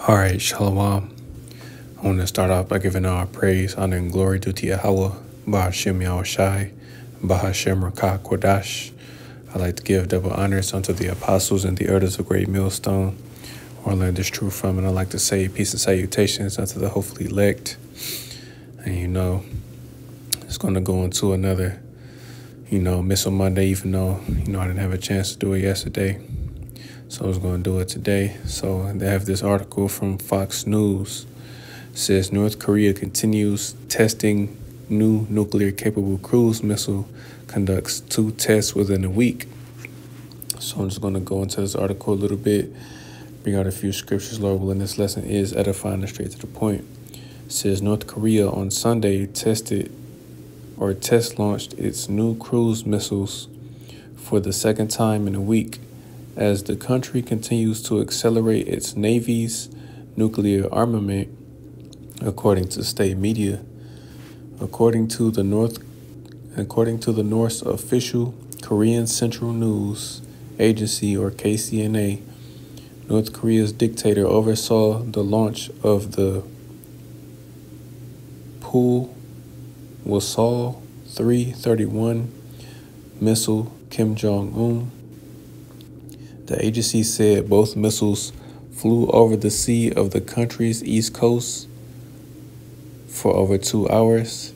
All right, Shalom. I want to start off by giving all praise, honor, and glory due to Yahweh, Bahashem Yahushai, Bahashem Rakah Kodash. I'd like to give double honors unto the apostles and the elders of Great Millstone, where I learned this truth from, and I'd like to say peace and salutations unto the hopefully elect. And it's going to go into another, Missile Monday, even though, I didn't have a chance to do it yesterday. So I was going to do it today. So they have this article from Fox News. It says North Korea continues testing new nuclear-capable cruise missile, conducts 2 tests within a week. So I'm just going to go into this article a little bit, bring out a few scriptures, Lord willing. This lesson is edifying and straight to the point. It says North Korea on Sunday test launched its new cruise missiles for the second time in a week, as the country continues to accelerate its Navy's nuclear armament, according to state media. According to the North's official Korean Central News Agency, or KCNA, North Korea's dictator oversaw the launch of the Pulsar 331 missile Kim Jong-un. The agency said both missiles flew over the sea of the country's east coast for over 2 hours,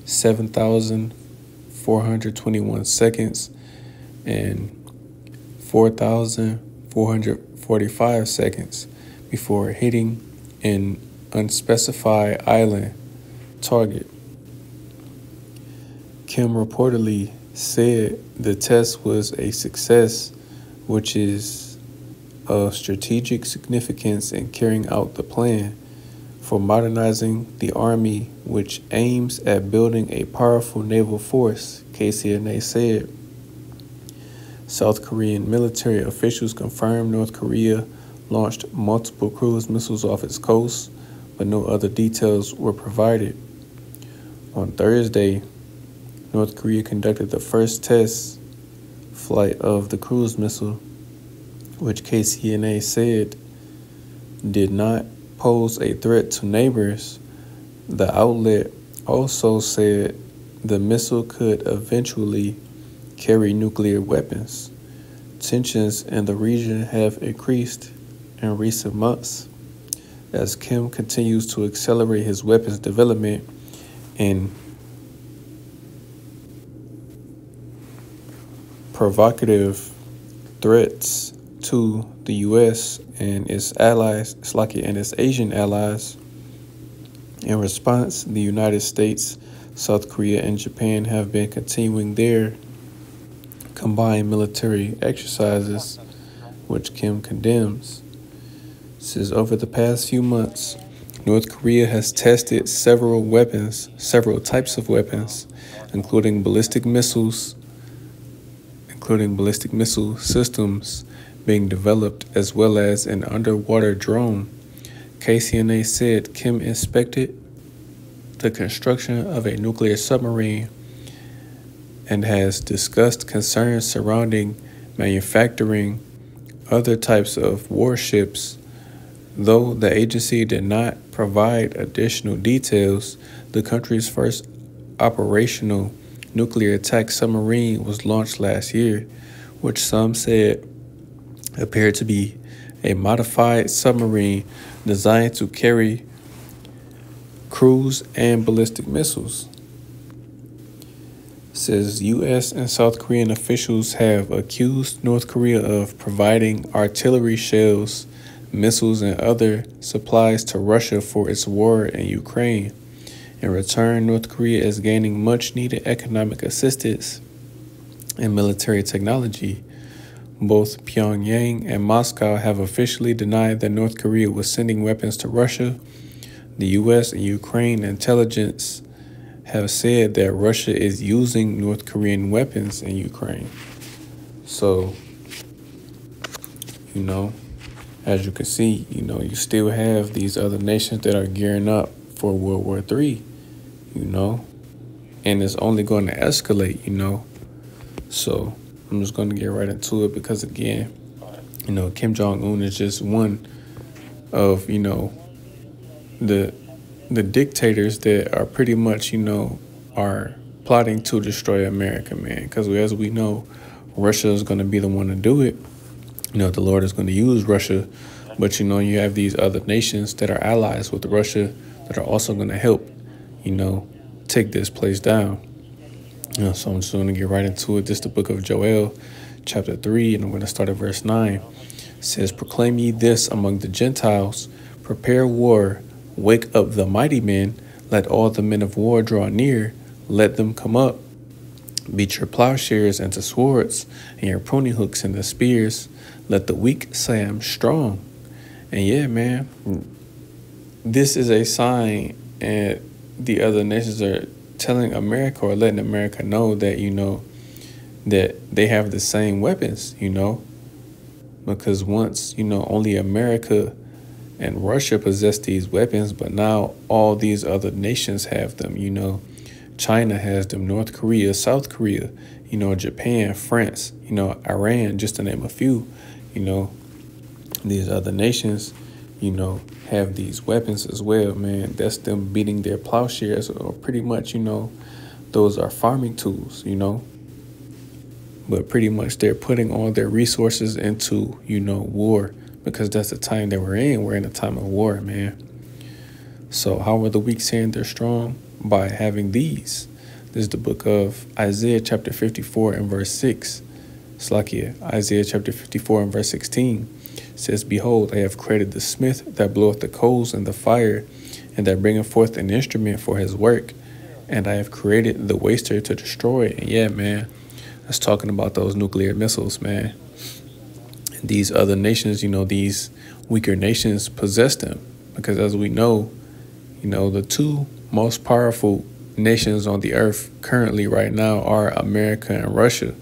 7,421 seconds, and 4,445 seconds before hitting an unspecified island target. Kim reportedly said the test was a success, which is of strategic significance in carrying out the plan for modernizing the Army, which aims at building a powerful naval force, KCNA said. South Korean military officials confirmed North Korea launched multiple cruise missiles off its coast, but no other details were provided. On Thursday, North Korea conducted the first test flight of the cruise missile, which KCNA said did not pose a threat to neighbors. The outlet also said the missile could eventually carry nuclear weapons. Tensions in the region have increased in recent months as Kim continues to accelerate his weapons development and provocative threats to the U.S. and its allies, and its Asian allies. In response, the United States, South Korea, and Japan have been continuing their combined military exercises, which Kim condemns. It says over the past few months, North Korea has tested several types of weapons, including ballistic missile systems being developed, as well as an underwater drone. KCNA said Kim inspected the construction of a nuclear submarine and has discussed concerns surrounding manufacturing other types of warships. Though the agency did not provide additional details, the country's first operational nuclear attack submarine was launched last year, which some said appeared to be a modified submarine designed to carry cruise and ballistic missiles. It says U.S. and South Korean officials have accused North Korea of providing artillery shells, missiles, and other supplies to Russia for its war in Ukraine. In return, North Korea is gaining much-needed economic assistance and military technology. Both Pyongyang and Moscow have officially denied that North Korea was sending weapons to Russia. The U.S. and Ukraine intelligence have said that Russia is using North Korean weapons in Ukraine. So, as you can see, you still have these other nations that are gearing up for World War III, and it's only going to escalate, So I'm just going to get right into it because, again, Kim Jong-un is just one of, the the dictators that are pretty much, are plotting to destroy America, man. Because as we know, Russia is going to be the one to do it. The Lord is going to use Russia, but you have these other nations that are allies with Russia that are also going to help, take this place down. So I'm just going to get right into it. This is the book of Joel, chapter 3, and I'm going to start at verse 9. It says, "Proclaim ye this among the Gentiles, prepare war, wake up the mighty men, let all the men of war draw near, let them come up. Beat your plowshares into swords, and your pruning hooks into spears. Let the weak say I'm strong." And yeah, man, this is a sign, and the other nations are telling America or letting America know that, that they have the same weapons, because once, only America and Russia possessed these weapons, but now all these other nations have them, China has them, North Korea, South Korea, Japan, France, Iran, just to name a few, these other nations, have these weapons as well, man. That's them beating their plowshares, or pretty much, those are farming tools, but pretty much they're putting all their resources into, war, because that's the time that we're in. We're in a time of war, man. So how are the weak saying they're strong? By having these. This is the book of Isaiah chapter 54 and verse 6. Slakia, Isaiah chapter 54 and verse 16 says, "Behold, I have created the smith that bloweth the coals and the fire, and that bringeth forth an instrument for his work. And I have created the waster to destroy." And yeah, man, that's talking about those nuclear missiles, man. And these other nations, these weaker nations possess them, because as we know, the two most powerful nations on the earth currently right now are America and Russia.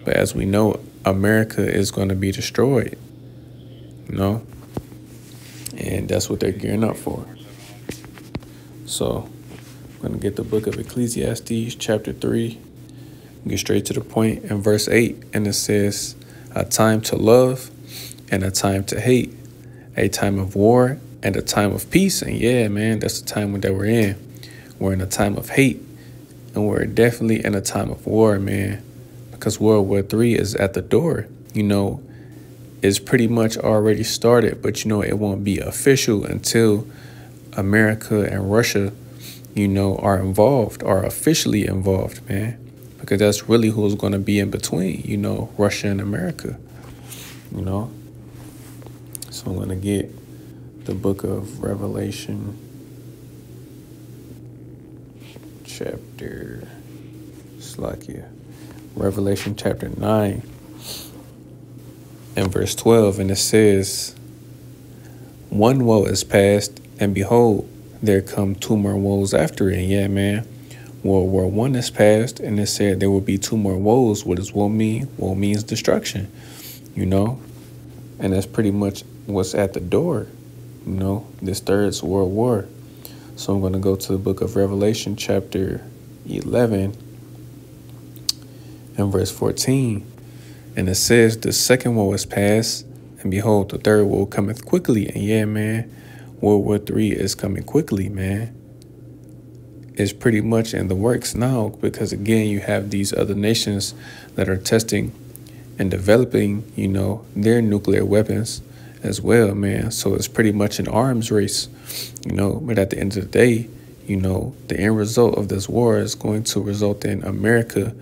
But as we know, America is going to be destroyed, and that's what they're gearing up for. So I'm going to get the book of Ecclesiastes chapter 3, get straight to the point in verse 8. And it says, "A time to love and a time to hate, a time of war and a time of peace." And yeah, man, that's the time that we're in. We're in a time of hate, and we're definitely in a time of war, man, because World War III is at the door. It's pretty much already started, but it won't be official until America and Russia, are officially involved, man, because that's really who's going to be in between, Russia and America, So I'm going to get the book of Revelation Revelation chapter 9 and verse 12, and it says, "One woe is past, and behold, there come two more woes after it." And yeah, man, World War I is past, and it said there will be two more woes. What does woe mean? Woe means destruction, and that's pretty much what's at the door, this third world war. So I'm going to go to the book of Revelation chapter 11 and verse 14. And it says, "The second woe is past, and behold, the third woe cometh quickly." And yeah, man, World War III is coming quickly, man. It's pretty much in the works now, because again, you have these other nations that are testing and developing, their nuclear weapons as well, man. So it's pretty much an arms race, but at the end of the day, the end result of this war is going to result in America,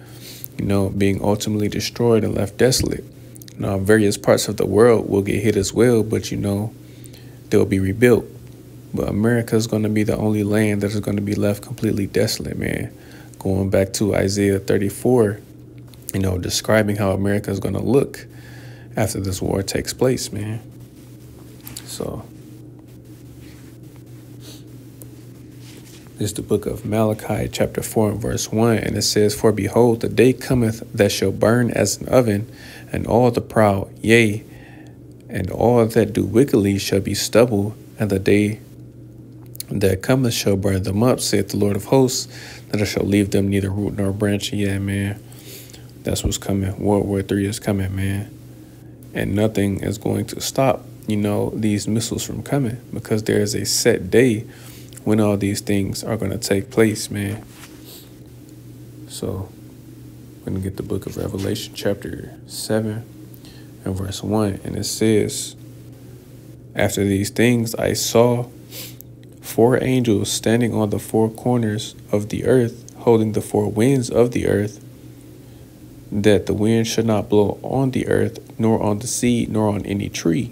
being ultimately destroyed and left desolate. Various parts of the world will get hit as well, but, they'll be rebuilt. But America is going to be the only land that is going to be left completely desolate, man. Going back to Isaiah 34, describing how America is going to look after this war takes place, man. So this is the book of Malachi chapter 4 and verse 1, and it says, "For behold, the day cometh that shall burn as an oven, and all the proud, yea, and all that do wickedly shall be stubble, and the day that cometh shall burn them up, saith the Lord of hosts, that I shall leave them neither root nor branch." Yeah, man, that's what's coming. World War III is coming, man, and nothing is going to stop these missiles from coming, because there is a set day when all these things are going to take place, man. So we're going to get the book of Revelation, chapter 7 and verse 1. And it says, after these things, I saw 4 angels standing on the 4 corners of the earth, holding the 4 winds of the earth, that the wind should not blow on the earth, nor on the sea, nor on any tree.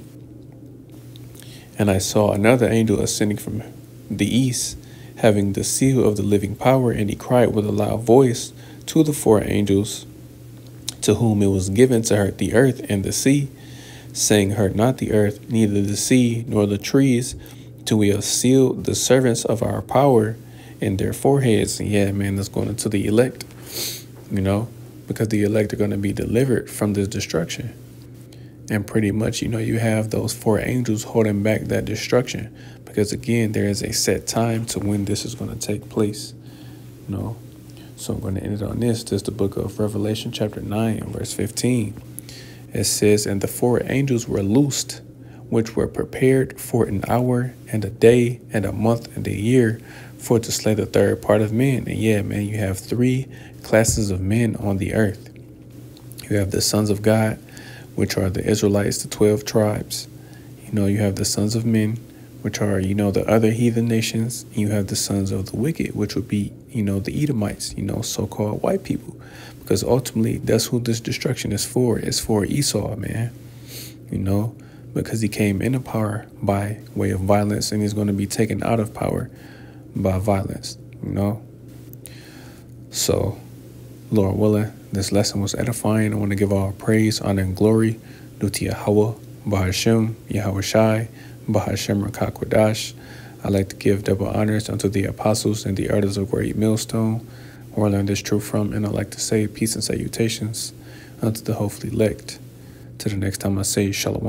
And I saw another angel ascending from the east, having the seal of the living power, and he cried with a loud voice to the 4 angels, to whom it was given to hurt the earth and the sea, saying, hurt not the earth, neither the sea, nor the trees, till we have sealed the servants of our power in their foreheads. And yeah, man, that's going into the elect, because the elect are going to be delivered from this destruction. And pretty much, you have those 4 angels holding back that destruction, because again, there is a set time to when this is going to take place. So I'm going to end it on this. This is the book of Revelation, chapter 9, and verse 15. It says, and the 4 angels were loosed, which were prepared for an hour and a day and a month and a year, for to slay the 3rd part of men. And yeah, man, you have 3 classes of men on the earth. You have the sons of God, which are the Israelites, the 12 tribes. You have the sons of men, which are, the other heathen nations. And you have the sons of the wicked, which would be, the Edomites, so-called white people. Because ultimately, that's who this destruction is for. It's for Esau, man. Because he came into power by way of violence, and he's going to be taken out of power by violence, So, Lord willing, this lesson was edifying. I want to give all praise, honor, and glory due to Yahweh, Bahashem, Yahweh Shai, Bahashem Rakakwadash. I'd like to give double honors unto the apostles and the elders of Great Millstone, where I learned this truth from, and I'd like to say peace and salutations unto the hopefully elect. Till the next time I say Shalom.